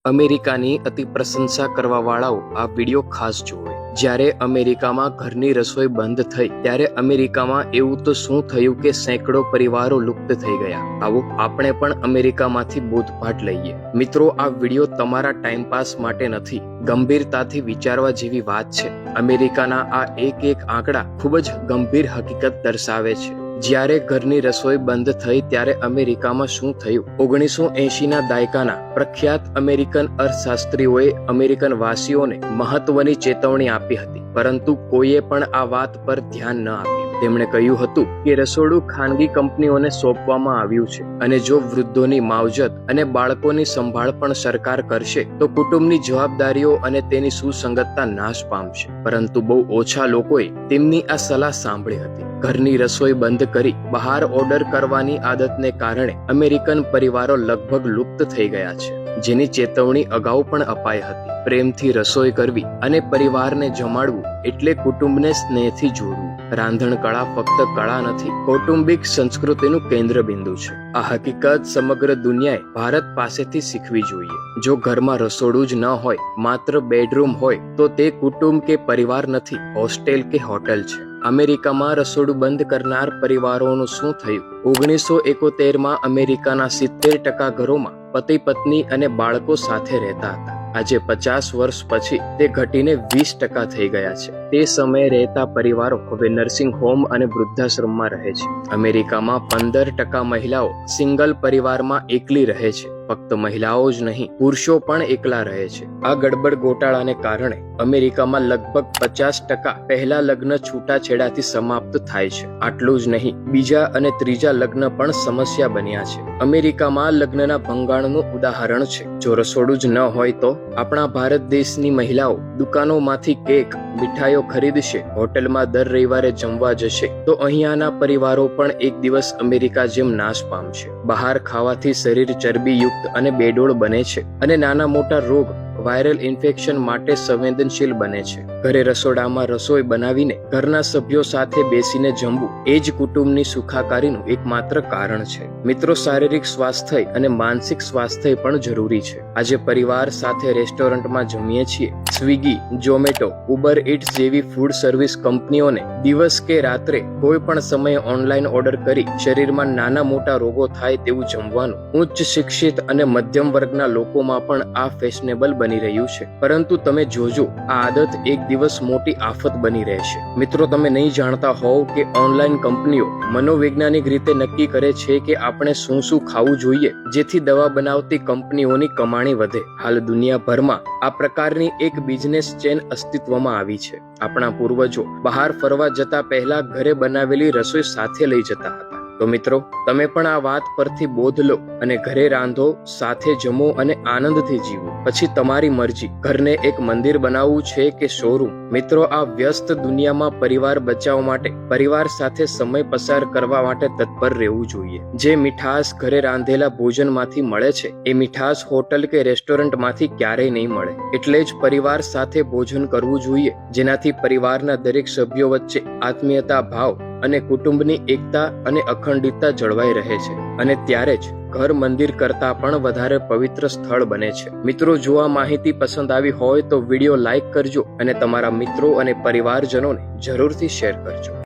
અમેરિકાની અતિ પ્રશંસા કરવાવાળાઓ આ વિડીયો ખાસ જુએ। જ્યારે અમેરિકામાં ઘરની રસોઈ બંધ થઈ ત્યારે અમેરિકામાં એવું તો શું થયું કે સેંકડો પરિવારો લુપ્ત થઈ ગયા। આવો આપણે પણ અમેરિકામાંથી બોધપાઠ લઈએ। મિત્રો, આ વિડીયો તમારા ટાઈમપાસ માટે નથી, ગંભીરતાથી વિચારવા જેવી વાત છે। અમેરિકાના આ એક આંકડા ખૂબ જ ગંભીર હકીકત દર્શાવે છે। જ્યારે ઘરની રસોઈ બંધ થઈ ત્યારે અમેરિકામાં શું થયું? 1980ના દાયકાના પ્રખ્યાત અમેરિકન અર્થશાસ્ત્રીઓએ અમેરિકન વાસીઓને મહત્વની ચેતવણી આપી હતી, પરંતુ કોઈએ પણ આ વાત પર ધ્યાન ન આપ્યું। તેમણે કહ્યું હતું કે રસોડું ખાનગી કંપનીઓને સોંપવામાં આવ્યું છે અને જો વૃદ્ધોની માવજત અને બાળકોની સંભાળ પણ સરકાર કરશે તો કુટુંબની જવાબદારીઓ અને તેની સુસંગતતા નાશ પામશે। પરંતુ બહુ ઓછા લોકોએ તેમની આ સલાહ સાંભળી હતી। ઘરની રસોઈ બંધ કરી બહાર ઓર્ડર કરવાની આદતને કારણે અમેરિકન પરિવારો લગભગ લુપ્ત થઈ ગયા છે, જેની ચેતવણી અગાઉ પણ અપાઈ હતી। પ્રેમથી રસોઈ કરવી અને પરિવારને જમાડવું એટલે કુટુંબને સ્નેહથી જોડવું। રાંધણ કળા ફક્ત કળા નથી, કૌટુંબિક સંસ્કૃતિનું કેન્દ્ર બિંદુ છે। આ હકીકત સમગ્ર દુનિયાએ ભારત પાસેથી શીખવી જોઈએ। જો ઘરમાં રસોડું જ ન હોય, માત્ર બેડરૂમ હોય, તો તે કુટુંબ કે પરિવાર નથી, હોસ્ટેલ કે હોટલ છે। અમેરિકામાં રસોડું બંધ કરનાર પરિવારોનું શું થયું? 1971માં અમેરિકાના 70% ઘરોમાં પતિ પત્ની અને બાળકો સાથે રહેતા હતા। આજે 50 વર્ષ પછી તે ઘટીને 20% થઈ ગયા છે। તે સમયે રહેતા પરિવારો હવે નર્સિંગ હોમ અને વૃદ્ધાશ્રમમાં રહે છે। અમેરિકામાં 15% મહિલાઓ સિંગલ પરિવારમાં એકલી રહે છે। ફક્ત મહિલાઓ જ નહીં, પુરુષો પણ એકલા રહે છે। આ ગડબડ ગોટાળાને કારણે અમેરિકામાં લગભગ 50% પહેલા લગ્ન છૂટાછેડાથી સમાપ્ત થાય છે। આટલું જ નહીં, બીજા અને ત્રીજા લગ્ન પણ સમસ્યા બન્યા છે। અમેરિકામાં લગ્નના ભંગાણનું ઉદાહરણ છે। જો રસોડું જ ન હોય તો આપણા ભારત દેશની મહિલાઓ દુકાનોમાંથી કેક, મીઠાઈઓ ખરીદશે, હોટલમાં દર રવિવારે જમવા જશે, તો અહીંયાના પરિવારો પણ એક દિવસ અમેરિકા જેમ નાશ પામશે। બહાર ખાવાથી શરીર ચરબીયુક્ત અને બેડોળ બને છે અને નાના મોટા રોગ, વાયરલ ઇન્ફેક્શન માટે સંવેદનશીલ બને છે। ઘરે રસોડામાં રસોઈ બનાવીને ઘરના સભ્યો સાથે બેસીને જમવું એ જ કુટુંબની સુખાકારીનું એકમાત્ર કારણ છે। મિત્રો, શારીરિક સ્વાસ્થ્ય અને માનસિક સ્વાસ્થ્ય પણ જરૂરી છે। આજે પરિવાર સાથે રેસ્ટોરન્ટમાં જમીએ છીએ। સ્વિગી, ઝોમેટો, ઉબર ઇટ્સ જેવી ફૂડ સર્વિસ કંપનીઓને દિવસ કે રાત્રે કોઈ પણ સમયે ઓનલાઈન ઓર્ડર કરી શરીરમાં નાના મોટા રોગો થાય તેવું જમવાનું ઉચ્ચ શિક્ષિત અને મધ્યમ વર્ગના લોકોમાં પણ આ ફેશનેબલ બની રહ્યું છે। પરંતુ તમે જોજો, આ આદત એક દિવસ મોટી આફત બની રહેશે। મિત્રો, તમે નહીં જાણતા હોવ કે ઓનલાઈન કંપનીઓ મનોવૈજ્ઞાનિક રીતે નક્કી કરે છે કે આપણે શું ખાવું જોઈએ, જેથી દવા બનાવતી કંપનીઓની કમાણી વધે। હાલ દુનિયાભરમાં આ પ્રકારની એક બિઝનેસ ચેન અસ્તિત્વમાં આવી છે। આપણા પૂર્વજો બહાર ફરવા જતા પહેલા ઘરે બનાવેલી રસોઈ સાથે લઈ જતા હતા। તો મિત્રો, તમે પણ આ વાત પરથી બોધ લો અને ઘરે રાંધો, સાથે જમો અને આનંદથી જીવો। પછી તમારી મરજી, ઘરને એક મંદિર બનાવવું છે કે શોરૂમ। મિત્રો, આ વ્યસ્ત દુનિયામાં પરિવાર બચાવવા માટે, પરિવાર સાથે સમય પસાર કરવા માટે તત્પર રહેવું જોઈએ। જે મીઠાશ ઘરે રાંધેલા ભોજનમાંથી મળે છે, એ મીઠાશ હોટલ કે રેસ્ટોરન્ટમાંથી ક્યારેય નહીં મળે। એટલે જ પરિવાર સાથે ભોજન કરવું જોઈએ, જેનાથી પરિવારના દરેક સભ્યો વચ્ચે આત્મીયતા ભાવ અને કુટુંબની એકતા અને અખંડિતતા જળવાઈ રહે છે, અને ત્યારે જ ઘર મંદિર કરતા પણ વધારે પવિત્ર સ્થળ બને છે। મિત્રો, જો આ માહિતી પસંદ આવી હોય તો વિડીયો લાઈક કરજો અને તમારા મિત્રો અને પરિવારજનોને જરૂરથી શેર કરજો।